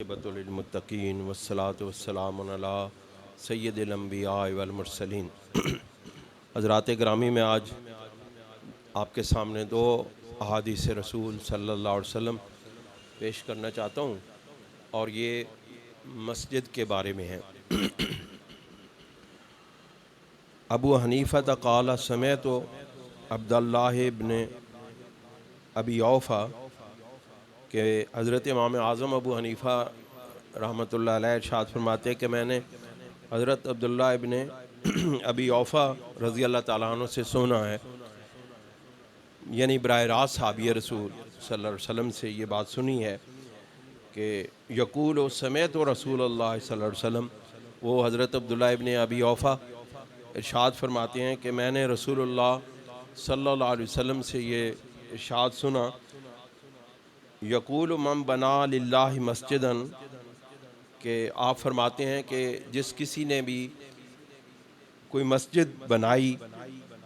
للمتقین والصلاة والسلام علی سید الانبیاء والمرسلین۔ حضرات گرامی، میں آج آپ کے سامنے دو احادیث رسول صلی اللہ علیہ وسلم پیش کرنا چاہتا ہوں، اور یہ مسجد کے بارے میں ہے۔ ابو حنیفہ قال سمعت عبداللہ ابن ابی اوفا، کہ حضرت امام اعظم ابو حنیفہ رحمۃ اللہ علیہ ارشاد فرماتے ہیں کہ میں نے حضرت عبداللہ ابن ابی اوفا رضی اللہ تعالیٰ عنہ سے سنا ہے، یعنی براہ راست صحابی رسول صلی اللہ علیہ وسلم سے یہ بات سنی ہے کہ یقول و سمیت و رسول اللہ صلی اللہ علیہ وسلم، وہ حضرت عبداللہ ابن ابی اوفا ارشاد فرماتے ہیں کہ میں نے رسول اللہ صلی اللہ علیہ وسلم سے یہ ارشاد سنا، یقول من بنا للہ مسجداً، کہ آپ فرماتے ہیں کہ جس کسی نے بھی کوئی مسجد بنائی،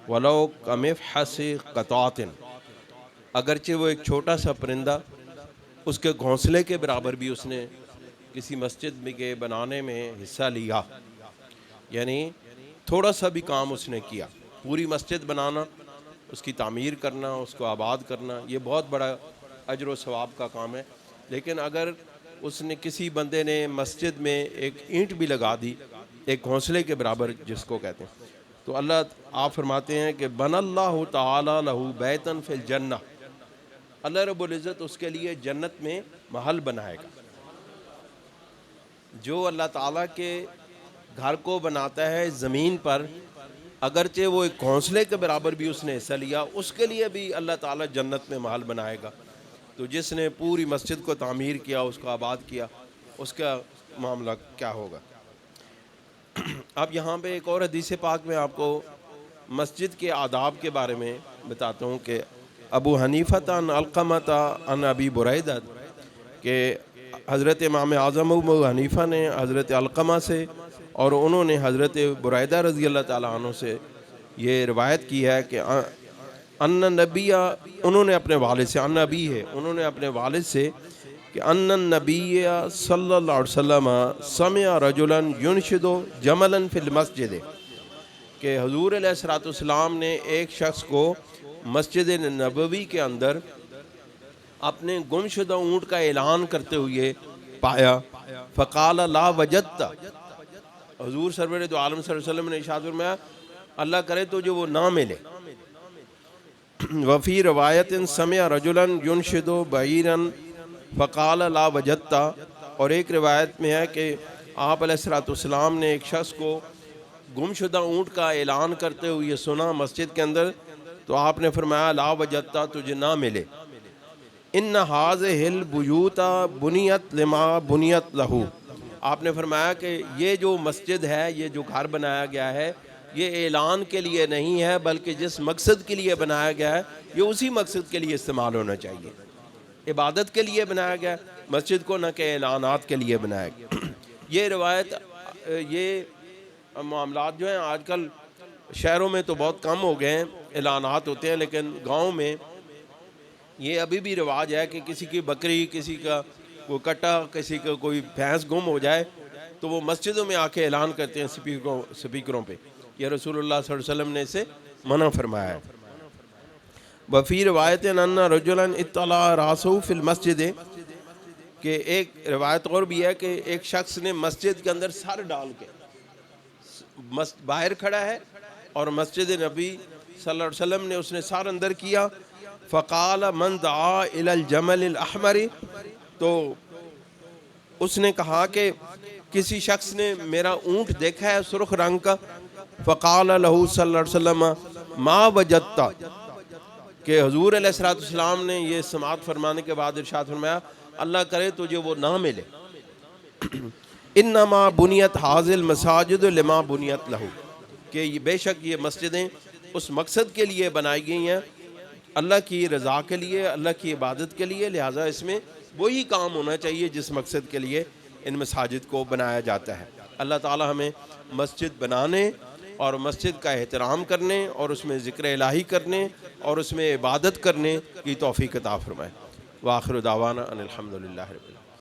ولو کمفحص قطعۃ، اگرچہ وہ ایک چھوٹا سا پرندہ اس کے گھونسلے کے برابر بھی اس نے کسی مسجد میں کے بنانے میں حصہ لیا، یعنی تھوڑا سا بھی کام اس نے کیا، پوری مسجد بنانا، اس کی تعمیر کرنا، اس کو آباد کرنا، یہ بہت بڑا اجر و ثواب کا کام ہے۔ لیکن اگر اس نے کسی بندے نے مسجد میں ایک اینٹ بھی لگا دی، ایک گھونسلے کے برابر جس کو کہتے ہیں، تو اللہ آپ فرماتے ہیں کہ بن اللہ تعالی لہ بیتن فی الجنہ، اللہ رب العزت اس کے لیے جنت میں محل بنائے گا۔ جو اللہ تعالیٰ کے گھر کو بناتا ہے زمین پر، اگرچہ وہ ایک گھونسلے کے برابر بھی اس نے حصہ لیا، اس کے لیے بھی اللہ تعالیٰ جنت میں محل بنائے گا۔ تو جس نے پوری مسجد کو تعمیر کیا، اس کو آباد کیا، اس کا معاملہ کیا ہوگا۔ اب یہاں پہ ایک اور حدیث پاک میں آپ کو مسجد کے آداب کے بارے میں بتاتا ہوں کہ ابو حنیفہ عن علقمۃ عن ابی بریدہ، کہ حضرت امام اعظم ابو حنیفہ نے حضرت علقمہ سے اور انہوں نے حضرت بریدہ رضی اللہ تعالیٰ عنہ سے یہ روایت کی ہے کہ ان نبی، انہوں نے اپنے والد سے، ان نبی ہے، انہوں نے اپنے والد سے کہ ان النبی صلی اللہ علیہ وسلم سمع رجلا ینشد جملا فی المسجد، کہ حضور علیہ الصلوۃ والسلام نے ایک شخص کو مسجد نبوی کے اندر اپنے گم شدہ اونٹ کا اعلان کرتے ہوئے پایا، فقال لا وجدت، حضور سرور دو عالم صلی اللہ علیہ وسلم نے ارشاد فرمایا اللہ کرے تو جو وہ نہ ملے۔ وفی روایت سمع رجلا ینشد بعیرا فقال لا وجدت، اور ایک روایت میں ہے کہ آپ علیہ الصلوۃ والسلام نے ایک شخص کو گم شدہ اونٹ کا اعلان کرتے ہوئے سنا مسجد کے اندر، تو آپ نے فرمایا لا وجدت، تجھے نہ ملے۔ ان ہذہ البیوت بنیت لما بنیت لہ، آپ نے فرمایا کہ یہ جو مسجد ہے، یہ جو گھر بنایا گیا ہے، یہ اعلان کے لیے نہیں ہے، بلکہ جس مقصد کے لیے بنایا گیا ہے یہ اسی مقصد کے لیے استعمال ہونا چاہیے۔ عبادت کے لیے بنایا گیا مسجد کو، نہ کہ اعلانات کے لیے بنایا گیا۔ یہ روایت، یہ معاملات جو ہیں آج کل شہروں میں تو بہت کم ہو گئے ہیں، اعلانات ہوتے ہیں، لیکن گاؤں میں یہ ابھی بھی رواج ہے کہ کسی کی بکری، کسی کا کوئی کٹا، کسی کا کوئی بھینس گم ہو جائے تو وہ مسجدوں میں آ کے اعلان کرتے ہیں سپیکروں پہ۔ یہ رسول اللہ صلی اللہ علیہ وسلم نے اسے منع فرمایا ہے۔ وفی روایت ان رجلا اطلع راسہ فی المسجد، کہ ایک روایت اور بھی ہے کہ ایک شخص نے مسجد کے اندر سر ڈال کے باہر کھڑا ہے، اور مسجد نبی صلی اللہ علیہ وسلم نے اس نے سر اندر کیا، فقال من دعا الی الجمل الاحمر، تو اس نے کہا کہ کسی شخص نے میرا اونٹ دیکھا ہے سرخ رنگ کا، فقال لہ صلی اللہ علیہ وسلم ما وجدت، کہ حضور علیہ الصلوۃ والسلام نے یہ سماعت فرمانے کے بعد ارشاد فرمایا اللہ کرے تجھے وہ نہ ملے۔ انما بنیت ھذہ المساجد لما بنیت لہ، کہ بے شک یہ مسجدیں اس مقصد کے لیے بنائی گئی ہیں، اللہ کی رضا کے لیے، اللہ کی عبادت کے لیے، لہٰذا اس میں وہی کام ہونا چاہیے جس مقصد کے لیے ان مساجد کو بنایا جاتا ہے۔ اللہ تعالی ہمیں مسجد بنانے اور مسجد کا احترام کرنے اور اس میں ذکر الہی کرنے اور اس میں عبادت کرنے کی توفیق عطا فرمائے۔ وآخر دعوانا ان الحمد للہ رب العالمین۔